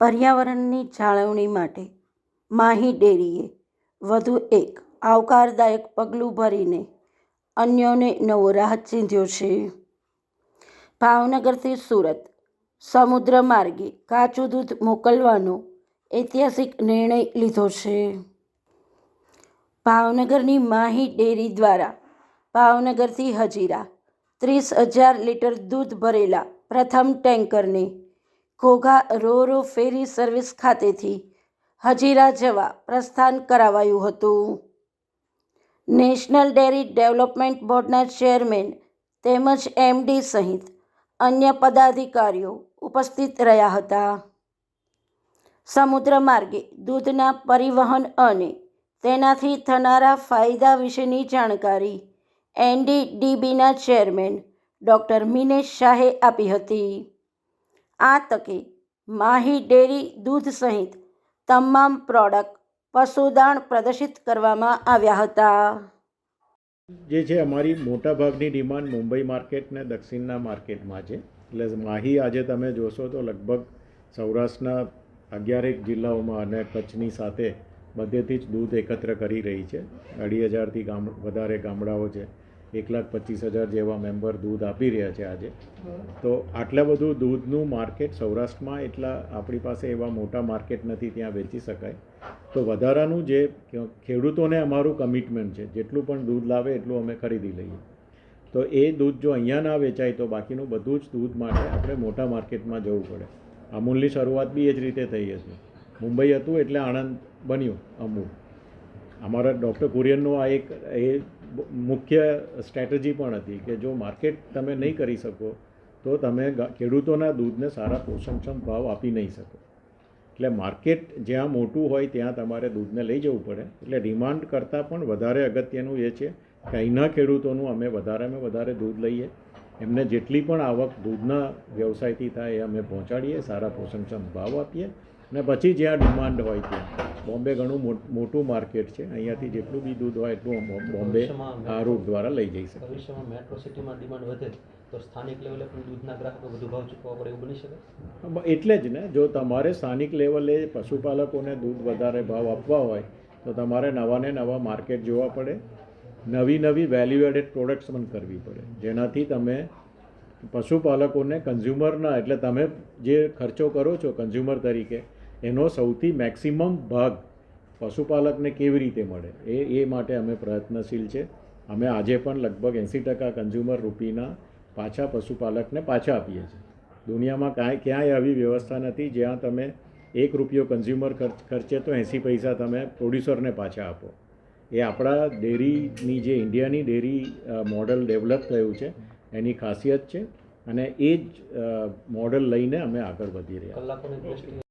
પર્યાવરણની જાળવણી માટે માહી ડેરીએ વધુ એક આવકારદાયક પગલું ભરીને અન્યોને નવો રાહ ચીંધ્યો છે. ભાવનગરથી સુરત સમુદ્ર માર્ગે કાચું દૂધ મોકલવાનો ઐતિહાસિક નિર્ણય લીધો છે. ભાવનગરની માહી ડેરી દ્વારા ભાવનગરથી હજીરા 30,000 લીટર દૂધ ભરેલા પ્રથમ ટેન્કરને ઘોઘા રો ફેરી સર્વિસ ખાતેથી હજીરા જવા પ્રસ્થાન કરાવાયું હતું. નેશનલ ડેરી ડેવલપમેન્ટ બોર્ડના ચેરમેન તેમજ એમડી સહિત અન્ય પદાધિકારીઓ ઉપસ્થિત રહ્યા હતા. સમુદ્ર માર્ગે દૂધના પરિવહન અને તેનાથી થનારા ફાયદા વિશેની જાણકારી એનડીડીબીના ચેરમેન ડોક્ટર મિનેશ શાહે આપી હતી. આ તકે માહી ડેરી દૂધ સહિત તમામ પ્રોડક્ટ પશુદાણ પ્રદર્શિત કરવામાં આવ્યા હતા. જે છે અમારી મોટાભાગની ડિમાન્ડ મુંબઈ માર્કેટ ને દક્ષિણના માર્કેટમાં છે. એટલે માહી આજે તમે જોશો તો લગભગ સૌરાષ્ટ્રના 11 જિલ્લાઓમાં અને કચ્છની સાથે બધેથી જ દૂધ એકત્ર કરી રહી છે. 2,500થી વધારે ગામડાઓ છે. 1,25,000 જેવા મેમ્બર દૂધ આપી રહ્યા છે આજે. તો આટલા બધું દૂધનું માર્કેટ સૌરાષ્ટ્રમાં એટલા આપણી પાસે એવા મોટા માર્કેટ નથી ત્યાં વેચી શકાય. તો વધારાનું જે ખેડૂતોને અમારું કમિટમેન્ટ છે, જેટલું પણ દૂધ લાવે એટલું અમે ખરીદી લઈએ. તો એ દૂધ જો અહીંયા ના વેચાય તો બાકીનું બધું જ દૂધ માટે આપણે મોટા માર્કેટમાં જવું પડે. અમૂલની શરૂઆત બી એ જ રીતે થઈ હતી. મુંબઈ હતું એટલે આણંદ બન્યું અમૂલ. અમારા ડૉક્ટર કુરિયનનું આ એક એ મુખ્ય સ્ટ્રેટેજી પણ હતી કે જો માર્કેટ તમે નહીં કરી શકો તો તમે ખેડૂતોના દૂધને સારા પોષણક્ષમ ભાવ આપી નહીં શકો. એટલે માર્કેટ જ્યાં મોટું હોય ત્યાં તમારે દૂધને લઈ જવું પડે. એટલે ડિમાન્ડ કરતાં પણ વધારે અગત્યનું એ છે કે અહીંના ખેડૂતોનું અમે વધારેમાં વધારે દૂધ લઈએ. એમને જેટલી પણ આવક દૂધના વ્યવસાયથી થાય એ અમે પહોંચાડીએ, સારા પોષણક્ષમ ભાવ આપીએ અને પછી જ્યાં ડિમાન્ડ હોય ત્યાં. બોમ્બે ઘણું મોટું માર્કેટ છે. અહીંયાથી જેટલું બી દૂધ હોય એટલું બોમ્બે આ રૂટ દ્વારા લઈ જઈ શકે. ભવિષ્યમાં મેટ્રો સિટીમાં ડિમાન્ડ વધે તો સ્થાનિક લેવલે પણ દૂધના ગ્રાહકો વધુ ભાવ ચૂકવવા પડે એવું બની શકે? એટલે જ ને, જો તમારે સ્થાનિક લેવલે પશુપાલકોને દૂધ વધારે ભાવ આપવા હોય તો તમારે નવા માર્કેટ જોવા પડે. નવી વેલ્યુ એડેડ પ્રોડક્ટ્સ પણ કરવી પડે, જેનાથી તમે પશુપાલકોને કન્ઝ્યુમરના એટલે તમે જે ખર્ચો કરો છો કન્ઝ્યુમર તરીકે એનો સૌથી મેક્સિમમ ભાગ પશુપાલકને કેવી રીતે મળે એ માટે અમે પ્રયત્નશીલ છે. અમે આજે પણ લગભગ 80% કન્ઝ્યુમર રૂપીના પાછા પશુપાલકને પાછા આપીએ છીએ. દુનિયામાં ક્યાંય આવી વ્યવસ્થા નથી જ્યાં તમે ₹1 કન્ઝ્યુમર ખર્ચે તો 80 પૈસા તમે પ્રોડ્યુસરને પાછા આપો. એ આપણા ડેરીની જે ઇન્ડિયાની ડેરી મોડલ ડેવલપ થયું છે એની ખાસિયત છે અને એ જ મોડલ લઈને અમે આગળ વધી રહ્યા.